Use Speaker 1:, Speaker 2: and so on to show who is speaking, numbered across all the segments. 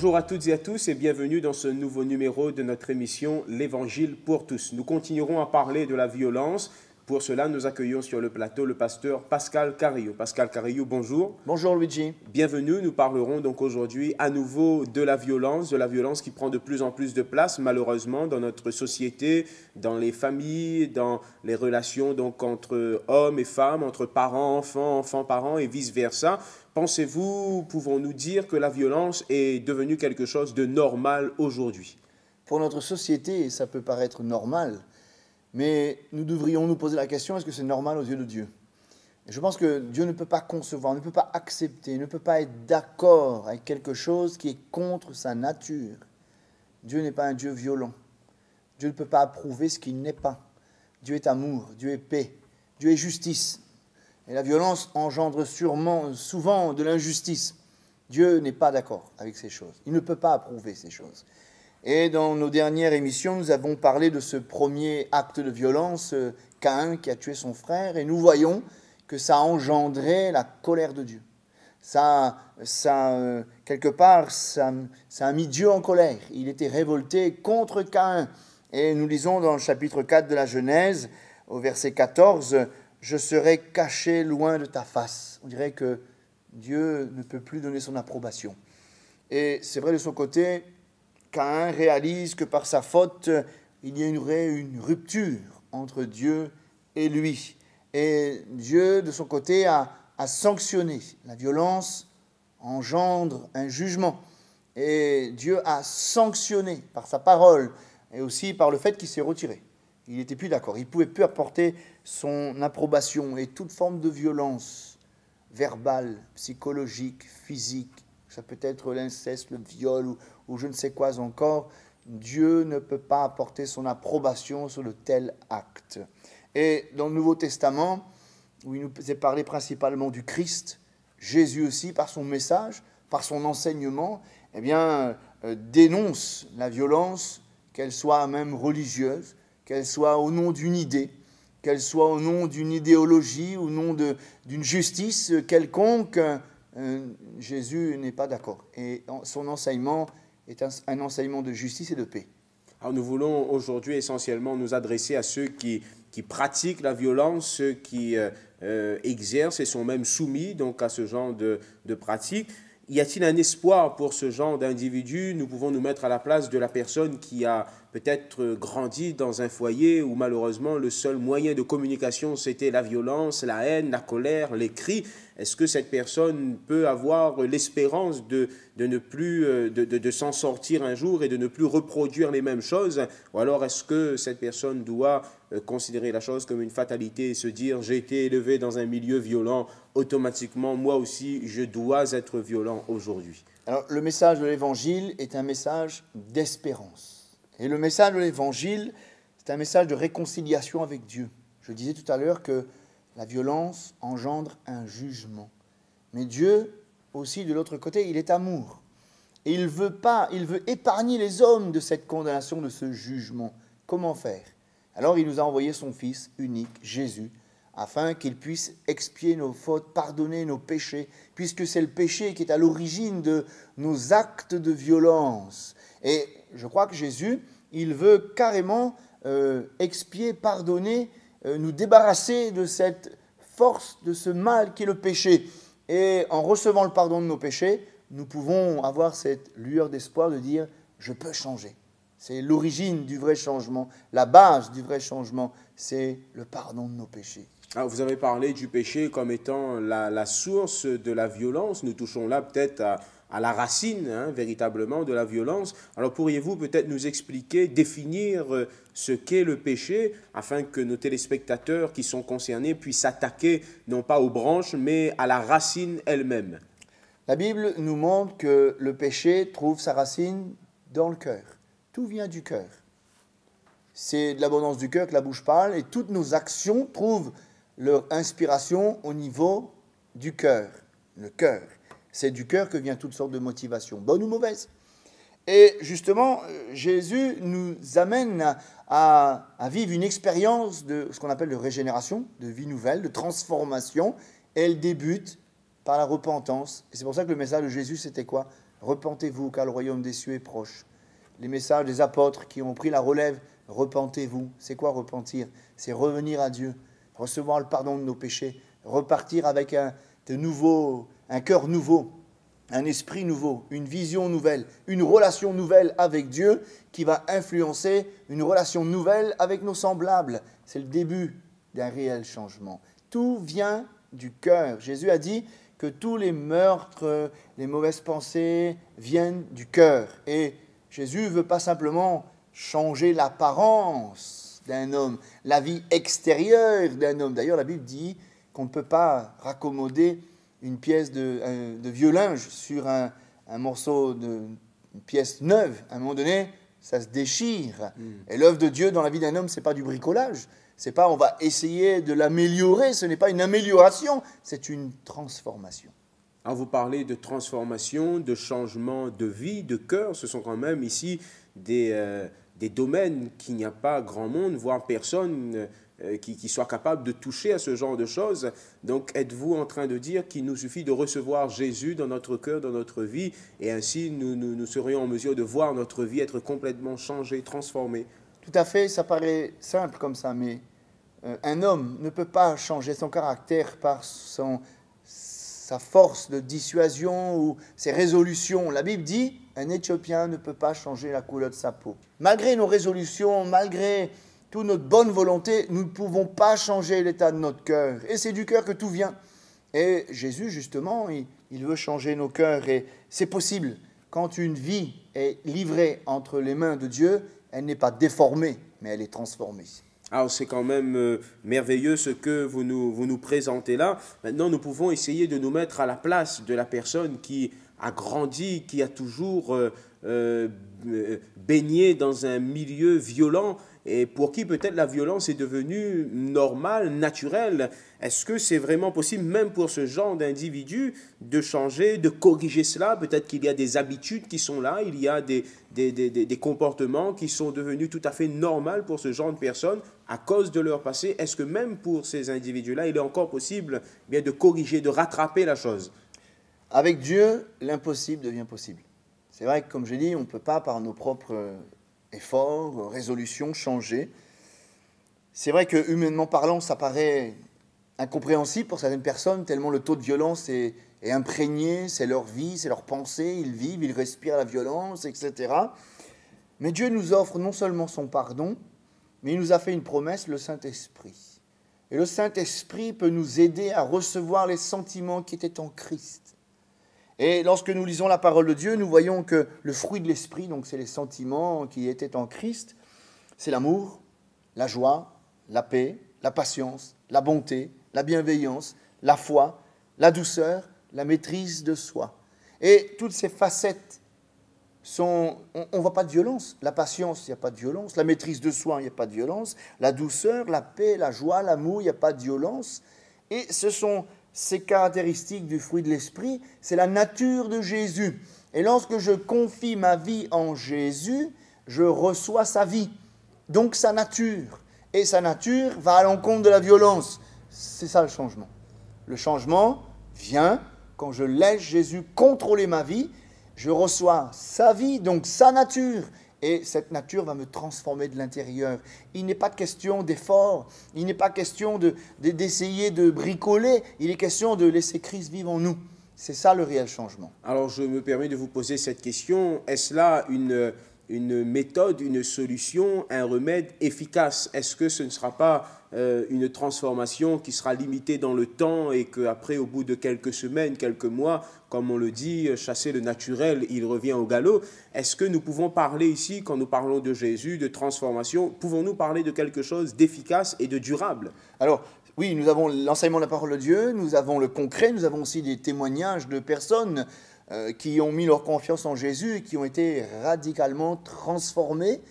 Speaker 1: Bonjour à toutes et à tous et bienvenue dans ce nouveau numéro de notre émission L'Évangile pour tous. Nous continuerons à parler de la violence. Pour cela, nous accueillons sur le plateau le pasteur Pascal Carillo. Pascal Carillo, bonjour.
Speaker 2: Bonjour Luigi.
Speaker 1: Bienvenue, nous parlerons donc aujourd'hui à nouveau de la violence qui prend de plus en plus de place malheureusement dans notre société, dans les familles, dans les relations donc entre hommes et femmes, entre parents, enfants, enfants-parents et vice-versa. Pensez-vous, pouvons-nous dire que la violence est devenue quelque chose de normal aujourd'hui?
Speaker 2: Pour notre société, ça peut paraître normal, mais nous devrions nous poser la question, est-ce que c'est normal aux yeux de Dieu? Et je pense que Dieu ne peut pas concevoir, ne peut pas accepter, ne peut pas être d'accord avec quelque chose qui est contre sa nature. Dieu n'est pas un Dieu violent. Dieu ne peut pas approuver ce qu'il n'est pas. Dieu est amour, Dieu est paix, Dieu est justice. Et la violence engendre souvent de l'injustice. Dieu n'est pas d'accord avec ces choses. Il ne peut pas approuver ces choses. Et dans nos dernières émissions, nous avons parlé de ce premier acte de violence, Caïn qui a tué son frère, et nous voyons que ça a engendré la colère de Dieu. Quelque part, ça a mis Dieu en colère. Il était révolté contre Caïn. Et nous lisons dans le chapitre 4 de la Genèse, au verset 14, « Je serai caché loin de ta face ». On dirait que Dieu ne peut plus donner son approbation. Et c'est vrai de son côté, Caïn réalise que par sa faute, il y aurait une rupture entre Dieu et lui. Et Dieu, de son côté, a sanctionné. La violence engendre un jugement. Et Dieu a sanctionné par sa parole et aussi par le fait qu'il s'est retiré. Il n'était plus d'accord. Il ne pouvait plus apporter son approbation. Et toute forme de violence verbale, psychologique, physique, ça peut être l'inceste, le viol ou je ne sais quoi encore, Dieu ne peut pas apporter son approbation sur de tels actes. Et dans le Nouveau Testament, où il nous est parlé principalement du Christ, Jésus aussi, par son message, par son enseignement, dénonce la violence, qu'elle soit même religieuse, qu'elle soit au nom d'une idée, qu'elle soit au nom d'une idéologie, au nom d'une justice quelconque. Jésus n'est pas d'accord. Et son enseignement est un enseignement de justice et de paix.
Speaker 1: Alors nous voulons aujourd'hui essentiellement nous adresser à ceux qui pratiquent la violence, ceux qui exercent et sont même soumis donc à ce genre de pratique. Y a-t-il un espoir pour ce genre d'individu? Nous pouvons nous mettre à la place de la personne qui a peut-être grandi dans un foyer où malheureusement le seul moyen de communication c'était la violence, la haine, la colère, les cris. Est-ce que cette personne peut avoir l'espérance de s'en sortir un jour et de ne plus reproduire les mêmes choses? Ou alors est-ce que cette personne doit considérer la chose comme une fatalité et se dire « j'ai été élevé dans un milieu violent, automatiquement moi aussi je dois être violent aujourd'hui ».
Speaker 2: Alors le message de l'Évangile est un message d'espérance. Et le message de l'Évangile, c'est un message de réconciliation avec Dieu. Je disais tout à l'heure que la violence engendre un jugement. Mais Dieu, aussi, de l'autre côté, il est amour. Et il veut épargner les hommes de cette condamnation, de ce jugement. Comment faire? Alors il nous a envoyé son Fils unique, Jésus, afin qu'il puisse expier nos fautes, pardonner nos péchés, puisque c'est le péché qui est à l'origine de nos actes de violence. Et je crois que Jésus, il veut carrément expier, pardonner, nous débarrasser de cette force, de ce mal qui est le péché. Et en recevant le pardon de nos péchés, nous pouvons avoir cette lueur d'espoir de dire « je peux changer ». C'est l'origine du vrai changement, la base du vrai changement, c'est le pardon de nos péchés.
Speaker 1: Alors, vous avez parlé du péché comme étant la source de la violence. Nous touchons là peut-être à la racine, véritablement, de la violence. Alors, pourriez-vous peut-être nous expliquer, définir ce qu'est le péché, afin que nos téléspectateurs qui sont concernés puissent s'attaquer, non pas aux branches, mais à la racine elle-même?
Speaker 2: La Bible nous montre que le péché trouve sa racine dans le cœur. Tout vient du cœur. C'est de l'abondance du cœur que la bouche parle, et toutes nos actions trouvent leur inspiration au niveau du cœur. Le cœur. C'est du cœur que vient toutes sortes de motivations, bonnes ou mauvaises. Et justement, Jésus nous amène à vivre une expérience de ce qu'on appelle de régénération, de vie nouvelle, de transformation. Et elle débute par la repentance. Et c'est pour ça que le message de Jésus, c'était quoi? repentez-vous car le royaume des cieux est proche. Les messages des apôtres qui ont pris la relève, repentez-vous. C'est quoi repentir? C'est revenir à Dieu, recevoir le pardon de nos péchés, repartir avec un cœur nouveau, un esprit nouveau, une vision nouvelle, une relation nouvelle avec Dieu qui va influencer une relation nouvelle avec nos semblables. C'est le début d'un réel changement. Tout vient du cœur. Jésus a dit que tous les meurtres, les mauvaises pensées viennent du cœur. Et Jésus ne veut pas simplement changer l'apparence d'un homme, la vie extérieure d'un homme. D'ailleurs, la Bible dit qu'on ne peut pas raccommoder une pièce de vieux linge sur un morceau une pièce neuve. À un moment donné, ça se déchire. Et l'œuvre de Dieu dans la vie d'un homme, ce n'est pas du bricolage. C'est pas on va essayer de l'améliorer. Ce n'est pas une amélioration, c'est une transformation.
Speaker 1: Alors vous parlez de transformation, de changement de vie, de cœur. Ce sont quand même ici des domaines qu'il n'y a pas grand monde, voire personne qui soit capable de toucher à ce genre de choses. Donc êtes-vous en train de dire qu'il nous suffit de recevoir Jésus dans notre cœur, dans notre vie, et ainsi nous serions en mesure de voir notre vie être complètement changée, transformée?
Speaker 2: Tout à fait, ça paraît simple comme ça, mais un homme ne peut pas changer son caractère par sa force de dissuasion ou ses résolutions. La Bible dit, un Éthiopien ne peut pas changer la couleur de sa peau. Malgré nos résolutions, malgré toute notre bonne volonté, nous ne pouvons pas changer l'état de notre cœur. Et c'est du cœur que tout vient. Et Jésus, justement, il veut changer nos cœurs. Et c'est possible. Quand une vie est livrée entre les mains de Dieu, elle n'est pas déformée, mais elle est transformée.
Speaker 1: Alors c'est quand même merveilleux ce que vous nous présentez là. Maintenant, nous pouvons essayer de nous mettre à la place de la personne qui a grandi, qui a toujours baigné dans un milieu violent et pour qui peut-être la violence est devenue normale, naturelle. Est-ce que c'est vraiment possible, même pour ce genre d'individu, de changer, de corriger cela? Peut-être qu'il y a des habitudes qui sont là, il y a des comportements qui sont devenus tout à fait normaux pour ce genre de personnes à cause de leur passé. Est-ce que même pour ces individus-là, il est encore possible bien de corriger, de rattraper la chose?
Speaker 2: Avec Dieu, l'impossible devient possible. C'est vrai que, comme j'ai dit, on ne peut pas, par nos propres efforts, résolutions, changer. C'est vrai que, humainement parlant, ça paraît incompréhensible pour certaines personnes, tellement le taux de violence est imprégné, c'est leur vie, c'est leur pensée, ils vivent, ils respirent la violence, etc. Mais Dieu nous offre non seulement son pardon, mais il nous a fait une promesse, le Saint-Esprit. Et le Saint-Esprit peut nous aider à recevoir les sentiments qui étaient en Christ. Et lorsque nous lisons la parole de Dieu, nous voyons que le fruit de l'Esprit, donc c'est les sentiments qui étaient en Christ, c'est l'amour, la joie, la paix, la patience, la bonté, la bienveillance, la foi, la douceur, la maîtrise de soi. Et toutes ces facettes on ne voit pas de violence. La patience, il n'y a pas de violence. La maîtrise de soi, il n'y a pas de violence. La douceur, la paix, la joie, l'amour, il n'y a pas de violence. Et ce sont ces caractéristiques du fruit de l'esprit, c'est la nature de Jésus. Et lorsque je confie ma vie en Jésus, je reçois sa vie, donc sa nature. Et sa nature va à l'encontre de la violence. C'est ça le changement. Le changement vient quand je laisse Jésus contrôler ma vie. Je reçois sa vie, donc sa nature. Et cette nature va me transformer de l'intérieur. Il n'est pas question d'effort, il n'est pas question d'essayer de bricoler, il est question de laisser Christ vivre en nous. C'est ça le réel changement.
Speaker 1: Alors je me permets de vous poser cette question. Est-ce là une méthode, une solution, un remède efficace? Est-ce que ce ne sera pas une transformation qui sera limitée dans le temps et qu'après, au bout de quelques semaines, quelques mois, comme on le dit, chasser le naturel, il revient au galop? Est-ce que nous pouvons parler ici, quand nous parlons de Jésus, de transformation, pouvons-nous parler de quelque chose d'efficace et de durable?
Speaker 2: Alors, oui, nous avons l'enseignement de la parole de Dieu, nous avons le concret, nous avons aussi des témoignages de personnes qui ont mis leur confiance en Jésus et qui ont été radicalement transformés.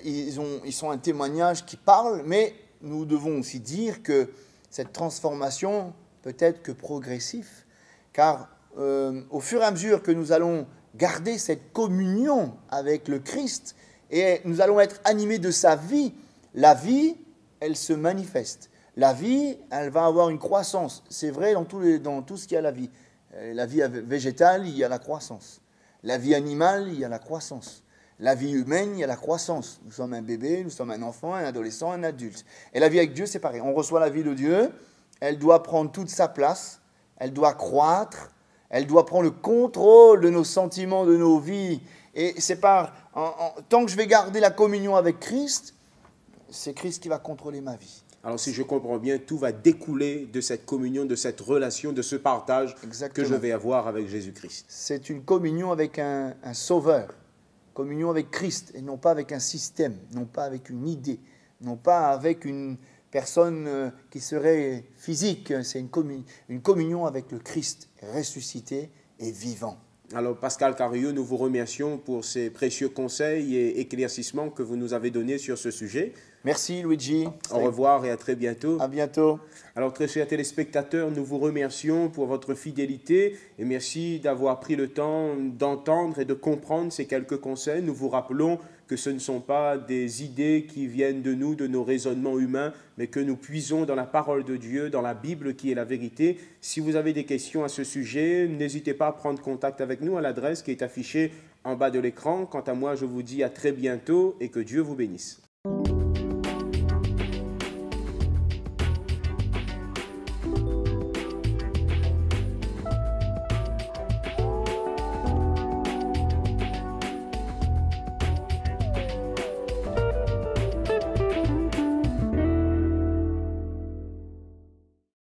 Speaker 2: Ils sont un témoignage qui parle, mais nous devons aussi dire que cette transformation peut être que progressif, car au fur et à mesure que nous allons garder cette communion avec le Christ et nous allons être animés de sa vie, la vie, elle se manifeste. La vie, elle va avoir une croissance. C'est vrai dans tout ce qui a la vie. La vie végétale, il y a la croissance. La vie animale, il y a la croissance. La vie humaine, il y a la croissance. Nous sommes un bébé, nous sommes un enfant, un adolescent, un adulte. Et la vie avec Dieu, c'est pareil. On reçoit la vie de Dieu, elle doit prendre toute sa place, elle doit croître, elle doit prendre le contrôle de nos sentiments, de nos vies. Et c'est tant que je vais garder la communion avec Christ, c'est Christ qui va contrôler ma vie.
Speaker 1: Alors si je comprends bien, tout va découler de cette communion, de cette relation, de ce partage
Speaker 2: Exactement.
Speaker 1: que je vais avoir avec Jésus-Christ.
Speaker 2: C'est une communion avec un sauveur, communion avec Christ, et non pas avec un système, non pas avec une idée, non pas avec une personne qui serait physique. C'est une communion avec le Christ ressuscité et vivant.
Speaker 1: Alors Pascal Carillo, nous vous remercions pour ces précieux conseils et éclaircissements que vous nous avez donnés sur ce sujet.
Speaker 2: Merci Luigi.
Speaker 1: Au revoir et à très bientôt.
Speaker 2: À bientôt.
Speaker 1: Alors très chers téléspectateurs, nous vous remercions pour votre fidélité et merci d'avoir pris le temps d'entendre et de comprendre ces quelques conseils. Nous vous rappelons que ce ne sont pas des idées qui viennent de nous, de nos raisonnements humains, mais que nous puisons dans la parole de Dieu, dans la Bible qui est la vérité. Si vous avez des questions à ce sujet, n'hésitez pas à prendre contact avec nous à l'adresse qui est affichée en bas de l'écran. Quant à moi, je vous dis à très bientôt et que Dieu vous bénisse.